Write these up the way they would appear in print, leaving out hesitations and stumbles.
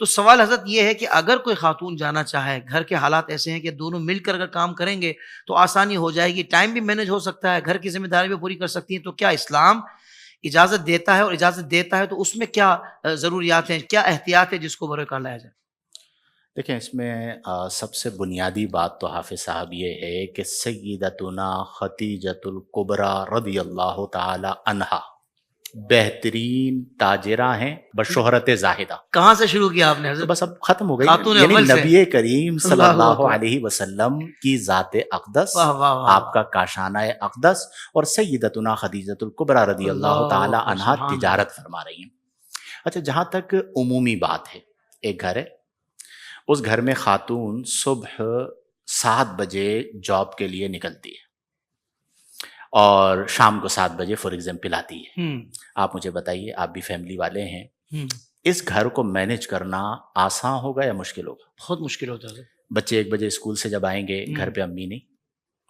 تو سوال حضرت یہ ہے کہ اگر کوئی خاتون جانا چاہے، گھر کے حالات ایسے ہیں کہ دونوں مل کر اگر کام کریں گے تو آسانی ہو جائے گی، ٹائم بھی مینج ہو سکتا ہے، گھر کی ذمہ داری بھی پوری کر سکتی ہیں، تو کیا اسلام اجازت دیتا ہے؟ اور اجازت دیتا ہے تو اس میں کیا ضروریات ہیں، کیا احتیاط ہے جس کو بروئے کار لایا جائے؟ دیکھیں، اس میں سب سے بنیادی بات تو حافظ صاحب یہ ہے کہ سیدتنا خدیجۃ الکبریٰ رضی اللہ تعالی عنہا بہترین تاجرہ ہیں بشہرت زاہدہ. کہاں سے شروع کیا آپ نے تو حضرت؟ بس اب ختم ہو گئی، خاتون یعنی اول سے۔ نبی کریم صلی اللہ اللہ اکبر۔ علیہ وسلم کی ذات اقدس، واہ واہ واہ آپ کا کاشانہ اقدس، اور سیدتنا خدیجۃ الکبریٰ رضی اللہ تعالی اکبر، عنہا سبحان اللہ۔ تجارت فرما رہی ہیں. اچھا، جہاں تک عمومی بات ہے، ایک گھر ہے، اس گھر میں خاتون صبح 7 بجے جاب کے لیے نکلتی ہے اور شام کو 7 بجے فار ایگزامپل آتی ہے. آپ مجھے بتائیے، آپ بھی فیملی والے ہیں، اس گھر کو مینج کرنا آسان ہوگا یا مشکل ہوگا؟ بہت مشکل ہوتا ہے۔ بچے 1 بجے اسکول سے جب آئیں گے، گھر پہ امی نہیں،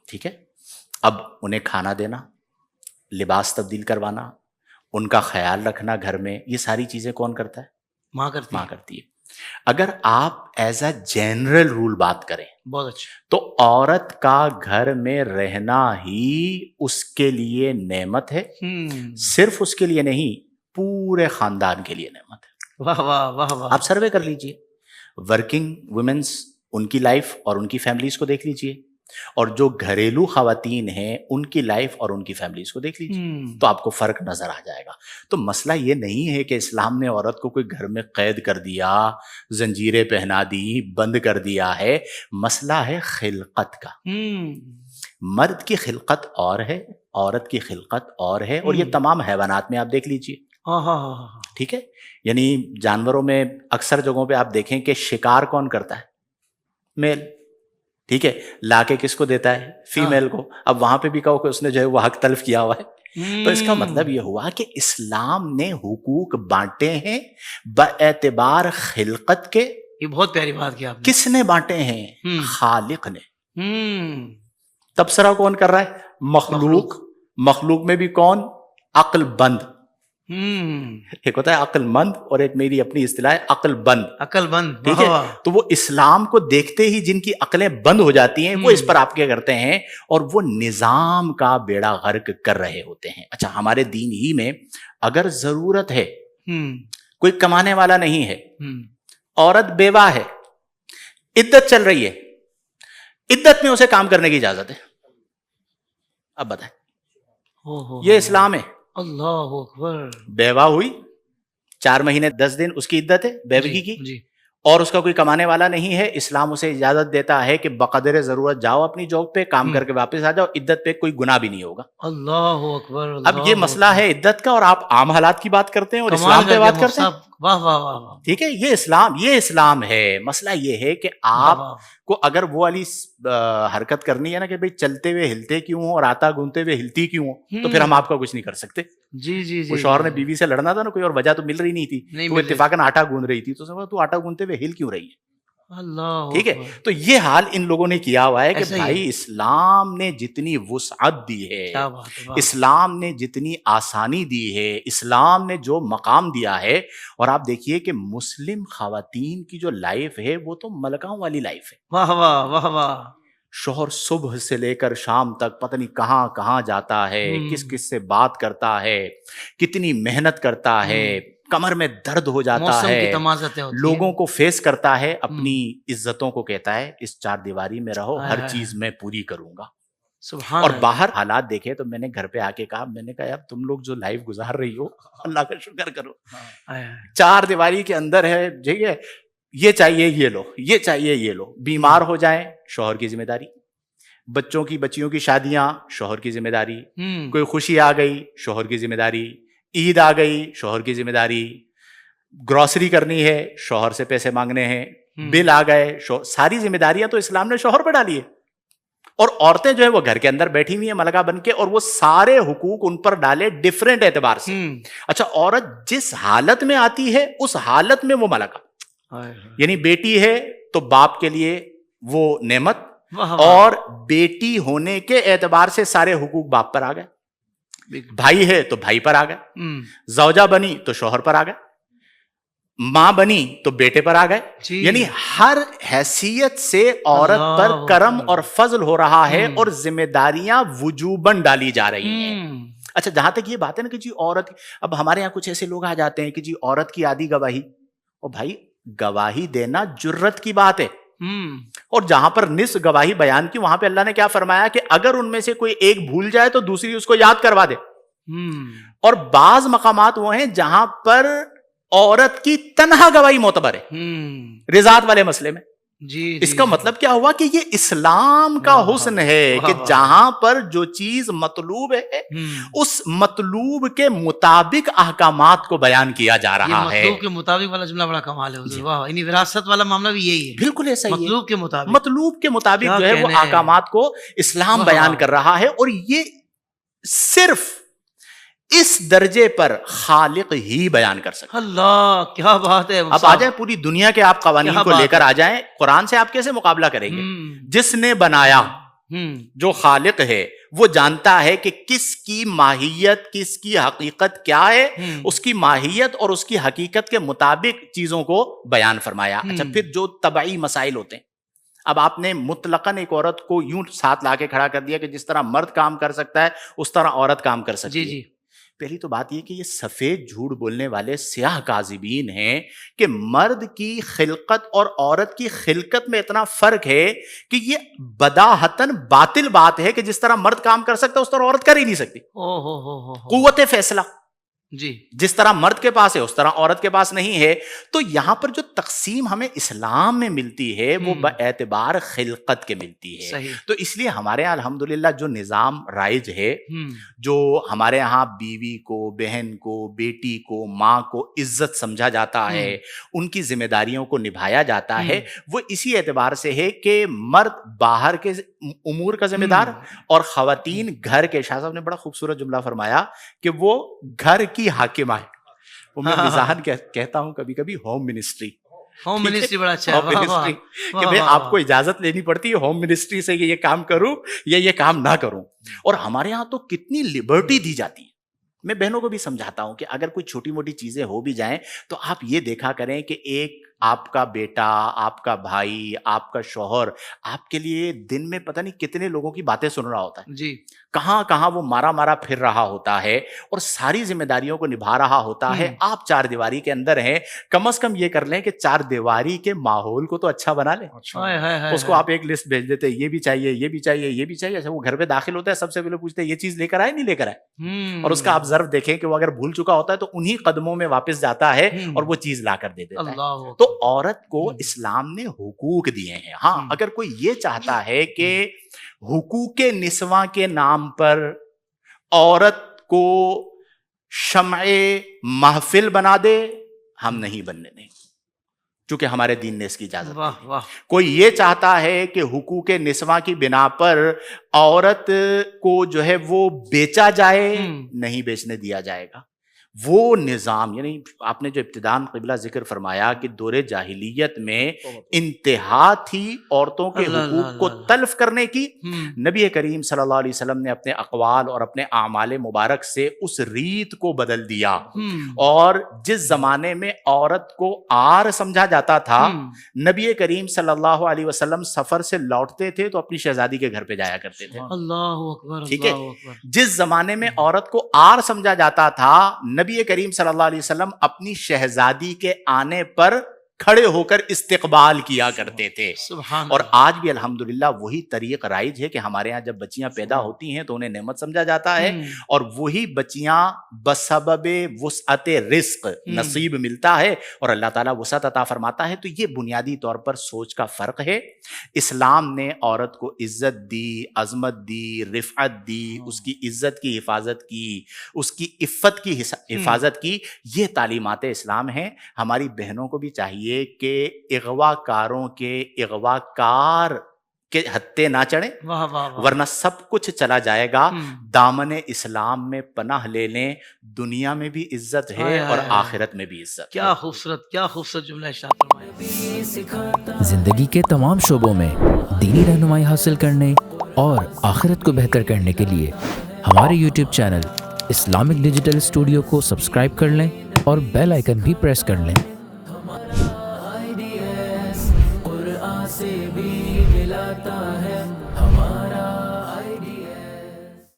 ٹھیک ہے، اب انہیں کھانا دینا، لباس تبدیل کروانا، ان کا خیال رکھنا گھر میں، یہ ساری چیزیں کون کرتا ہے؟ ماں کرتی ماں کرتی ہے. اگر آپ ایز اے جنرل رول بات کریں بہت اچھا۔ تو عورت کا گھر میں رہنا ہی اس کے لیے نعمت ہے، صرف اس کے لیے نہیں، پورے خاندان کے لیے نعمت ہے. واہ واہ واہ واہ۔ آپ سروے کر لیجئے، ورکنگ ویمنس، ان کی لائف اور ان کی فیملیز کو دیکھ لیجئے، اور جو گھریلو خواتین ہیں ان کی لائف اور ان کی فیملیز کو دیکھ لیجئے، تو آپ کو فرق نظر آ جائے گا. تو مسئلہ یہ نہیں ہے کہ اسلام نے عورت کو کوئی گھر میں قید کر دیا، زنجیریں پہنا دی، بند کر دیا ہے. مسئلہ ہے خلقت کا. مرد کی خلقت اور ہے، عورت کی خلقت اور ہے، اور یہ تمام حیوانات میں آپ دیکھ لیجئے، ٹھیک ہے. یعنی جانوروں میں اکثر جگہوں پہ آپ دیکھیں کہ شکار کون کرتا ہے؟ میل، ٹھیک ہے، لا کے کس کو دیتا ہے؟ فیمیل کو. اب وہاں پہ بھی کہو کہ اس نے جو ہے وہ حق تلف کیا ہوا ہے. تو اس کا مطلب یہ ہوا کہ اسلام نے حقوق بانٹے ہیں باعتبار خلقت کے. یہ بہت پیاری بات کی آپ نے۔ کس نے بانٹے ہیں؟ خالق نے. تبصرہ کون کر رہا ہے؟ مخلوق. مخلوق میں بھی کون؟ عقل بند. ایک ہوتا ہے عقل مند اور ایک میری اپنی اصطلاح ہے عقل بند. عقل بند، ٹھیک ہے. تو وہ اسلام کو دیکھتے ہی جن کی عقلیں بند ہو جاتی ہیں وہ اس پر آپ کیا کرتے ہیں، اور وہ نظام کا بیڑا غرق کر رہے ہوتے ہیں. اچھا، ہمارے دین ہی میں اگر ضرورت ہے، کوئی کمانے والا نہیں ہے، عورت بیوہ ہے، عدت چل رہی ہے، عدت میں اسے کام کرنے کی اجازت ہے. اب بتائیں، یہ اسلام ہے. اللہ اکبر۔ بیوہ ہوئی، 4 مہینے 10 دن اس کی عدت ہے بیوگی کی، جی۔ اور اس کا کوئی کمانے والا نہیں ہے، اسلام اسے اجازت دیتا ہے کہ بقدر ضرورت جاؤ اپنی جاب پہ، کام کر کے واپس آ جاؤ، عدت پہ کوئی گناہ بھی نہیں ہوگا. اللہ اکبر۔ اب یہ مسئلہ ہے عدت کا، اور آپ عام حالات کی بات کرتے ہیں اور اسلام پہ بات کرتے ہیں. واہ واہ واہ۔ ٹھیک ہے، یہ اسلام ہے. مسئلہ یہ ہے کہ آپ کو اگر وہ والی حرکت کرنی ہے نا کہ بھئی چلتے ہوئے ہلتے کیوں ہوں اور آٹا گوندتے ہوئے ہلتی کیوں ہوں، تو پھر ہم آپ کا کچھ نہیں کر سکتے. جی جی جی. وہ شوہر نے بیوی سے لڑنا تھا نا، کوئی اور وجہ تو مل رہی نہیں تھی، تو اتفاقاً آٹا گوند رہی تھی، تو تو آٹا گوندتے ہوئے ہل کیوں رہی ہے؟ اللہ، ٹھیک ہے. تو یہ حال ان لوگوں نے کیا ہوا ہے کہ بھائی اسلام نے جتنی وسعت دی ہے، اسلام نے جتنی آسانی دی ہے، اسلام نے جو مقام دیا ہے، اور آپ دیکھیے کہ مسلم خواتین کی جو لائف ہے وہ تو ملکاؤں والی لائف ہے. واہ واہ واہ واہ. شوہر صبح سے لے کر شام تک پتہ نہیں کہاں کہاں جاتا ہے، کس کس سے بات کرتا ہے، کتنی محنت کرتا ہے، کمر میں درد ہو جاتا ہے، لوگوں کو فیس کرتا ہے، اپنی عزتوں کو کہتا ہے اس 4 دیواری میں رہو، ہر چیز میں پوری کروں گا. اور باہر حالات دیکھے تو میں نے گھر پہ آ کے کہا، میں نے کہا یار تم لوگ جو لائف گزار رہی ہو اللہ کا شکر کرو. 4 دیواری کے اندر ہے، ٹھیک ہے، یہ چاہیے یہ لو، یہ چاہیے یہ لو. بیمار ہو جائیں شوہر کی ذمہ داری، بچیوں کی شادیاں شوہر کی ذمہ داری، کوئی خوشی آ گئی شوہر کی ذمہ داری، عید آ گئی شوہر کی ذمہ داری، گروسری کرنی ہے شوہر سے پیسے مانگنے ہیں، بل آ گئے، ساری ذمہ داریاں تو اسلام نے شوہر پہ ڈالی ہے. اور عورتیں جو ہے وہ گھر کے اندر بیٹھی ہوئی ہیں ملکہ بن کے، اور وہ سارے حقوق ان پر ڈالے ڈیفرنٹ اعتبار سے. اچھا، عورت جس حالت میں آتی ہے اس حالت میں وہ ملکہ، یعنی بیٹی ہے تو باپ کے لیے وہ نعمت، اور بیٹی ہونے کے اعتبار سے سارے حقوق باپ پر آ گئے. بھائی ہے تو بھائی پر آ گئے، زوجہ بنی تو شوہر پر آ گئے. ماں بنی تو بیٹے پر آ گئے. یعنی ہر حیثیت سے عورت پر کرم اور فضل ہو رہا ہے اور ذمہ داریاں وجوباً ڈالی جا رہی ہیں. اچھا جہاں تک یہ بات ہے نا کہ جی عورت, اب ہمارے یہاں کچھ ایسے لوگ آ جاتے ہیں کہ جی عورت کی آدھی گواہی, اور بھائی گواہی دینا جرت کی بات ہے, اور جہاں پر نصف گواہی بیان کی وہاں پہ اللہ نے کیا فرمایا کہ اگر ان میں سے کوئی ایک بھول جائے تو دوسری اس کو یاد کروا دے. اور بعض مقامات وہ ہیں جہاں پر عورت کی تنہا گواہی معتبر ہے رضاعت والے مسئلے میں. اس کا مطلب کیا ہوا کہ یہ اسلام کا حسن ہے کہ جہاں پر جو چیز مطلوب ہے اس مطلوب کے مطابق احکامات کو بیان کیا جا رہا ہے. مطلوب کے مطابق والا جملہ بڑا کمال ہے. واہ, یعنی وراثت والا معاملہ بھی یہی ہے. بالکل ایسا ہی ہے. مطلوب کے مطابق جو ہے وہ احکامات کو اسلام بیان کر رہا ہے, اور یہ صرف اس درجے پر خالق ہی بیان کر سکتا. اللہ کیا بات ہے. اب آ جائیں پوری دنیا کے آپ قوانین کو لے کر آ جائیں, قرآن سے آپ کیسے مقابلہ کریں گے؟ جس نے بنایا, جو خالق ہے وہ جانتا ہے کہ کس کی ماہیت, کس کی حقیقت کیا ہے, اس کی ماہیت اور اس کی حقیقت کے مطابق چیزوں کو بیان فرمایا. اچھا پھر جو طبعی مسائل ہوتے ہیں, اب آپ نے مطلقاً ایک عورت کو یوں ساتھ لا کے کھڑا کر دیا کہ جس طرح مرد کام کر سکتا ہے اس طرح عورت کام کر سکتی ہے. پہلی تو بات یہ کہ یہ سفید جھوٹ بولنے والے سیاہ کاذبین ہیں کہ مرد کی خلقت اور عورت کی خلقت میں اتنا فرق ہے کہ یہ بداہتاً باطل بات ہے کہ جس طرح مرد کام کر سکتا ہے اس طرح عورت کر ہی نہیں سکتی. قوت فیصلہ جس طرح مرد کے پاس ہے اس طرح عورت کے پاس نہیں ہے. تو یہاں پر جو تقسیم ہمیں اسلام میں ملتی ہے وہ باعتبار خلقت کے ملتی ہے. تو اس لیے ہمارے یہاں الحمدللہ جو نظام رائج ہے, جو ہمارے یہاں بیوی کو, بہن کو, بیٹی کو, ماں کو عزت سمجھا جاتا ہے, ان کی ذمہ داریوں کو نبھایا جاتا ہے, وہ اسی اعتبار سے ہے کہ مرد باہر کے امور کا ذمہ دار اور خواتین گھر کے. شاہ صاحب نے بڑا خوبصورت جملہ فرمایا کہ وہ گھر کی حاکمہ ہے. وہ میں مزاحاً کہتا ہوں کبھی کبھی ہوم منسٹری. ہوم منسٹری بڑا اچھا ہے کہ بھئی آپ کو اجازت لینی پڑتی ہے ہوم منسٹری سے کہ یہ کام کروں یا یہ کام نہ کروں. اور ہمارے ہاں تو کتنی لبرٹی دی جاتی ہے. میں بہنوں کو بھی سمجھاتا ہوں کہ اگر کوئی چھوٹی موٹی چیزیں ہو بھی جائیں تو آپ یہ دیکھا کریں کہ ایک آپ کا بیٹا, آپ کا بھائی, آپ کا شوہر آپ کے لیے دن میں پتہ نہیں کتنے لوگوں کی باتیں سن رہا ہوتا ہے, کہاں کہاں وہ مارا مارا پھر رہا ہوتا ہے اور ساری ذمہ داریوں کو نبھا رہا ہوتا ہے. آپ چار دیواری کے اندر ہیں, کم از کم یہ کر لیں کہ چار دیواری کے ماحول کو تو اچھا بنا لیں. اس کو آپ ایک لسٹ بھیج دیتے, یہ بھی چاہیے, یہ بھی چاہیے, یہ بھی چاہیے. وہ گھر پہ داخل ہوتا ہے سب سے پہلے پوچھتے ہیں یہ چیز لے کر آئے نہیں لے کر آئے, اور اس کا آپ ضرب دیکھیں کہ وہ اگر بھول چکا ہوتا ہے تو انہی قدموں میں واپس جاتا ہے اور وہ چیز لا کر دے دیتا ہے. تو عورت کو اسلام نے حقوق دیے ہیں. ہاں اگر کوئی یہ چاہتا ہے کہ حقوق نسواں کے نام پر عورت کو شمع محفل بنا دے, ہم نہیں بننے دیں چونکہ ہمارے دین نے اس کی اجازت دی. کوئی یہ چاہتا ہے کہ حقوق نسواں کی بنا پر عورت کو جو ہے وہ بیچا جائے, نہیں بیچنے دیا جائے گا. وہ نظام یعنی آپ نے جو ابتداءً قبلہ ذکر فرمایا کہ دور جاہلیت میں انتہا تھی عورتوں کے حقوق کو تلف کرنے کی. نبی کریم صلی اللہ علیہ وسلم نے اپنے اقوال اور اپنے اعمال مبارک سے اس ریت کو بدل دیا, اور جس زمانے میں عورت کو آر سمجھا جاتا تھا, نبی کریم صلی اللہ علیہ وسلم سفر سے لوٹتے تھے تو اپنی شہزادی کے گھر پہ جایا کرتے تھے. اللہ اکبر. ٹھیک ہے, جس زمانے میں عورت کو آر سمجھا جاتا تھا, نبی کریم صلی اللہ علیہ وسلم اپنی شہزادی کے آنے پر کھڑے ہو کر استقبال کیا کرتے تھے. اور آج بھی الحمدللہ وہی طریق رائج ہے کہ ہمارے ہاں جب بچیاں پیدا ہوتی ہیں تو انہیں نعمت سمجھا جاتا ہے, اور وہی بچیاں بسبب وسعت رزق نصیب ملتا ہے اور اللہ تعالیٰ وسعت عطا فرماتا ہے. تو یہ بنیادی طور پر سوچ کا فرق ہے. اسلام نے عورت کو عزت دی, عظمت دی, رفعت دی, اس کی عزت کی حفاظت کی, اس کی عفت کی حفاظت کی. یہ تعلیمات اسلام ہیں. ہماری بہنوں کو بھی چاہیے کہ اغوا کاروں کے اغوا کار کے ہتھے نہ چڑھیں, ورنہ سب کچھ چلا جائے گا. دامن اسلام میں پناہ لے لیں, دنیا میں بھی عزت ہے اور آخرت میں بھی عزت. کیا خوبصورت, کیا خوبصورت جملہ ارشاد فرمایا. زندگی کے تمام شعبوں میں دینی رہنمائی حاصل کرنے اور آخرت کو بہتر کرنے کے لیے ہمارے YouTube channel Islamic digital studio کو سبسکرائب کر لیں اور بیل آئیکن بھی پریس کر لیں سے بھی ملاتا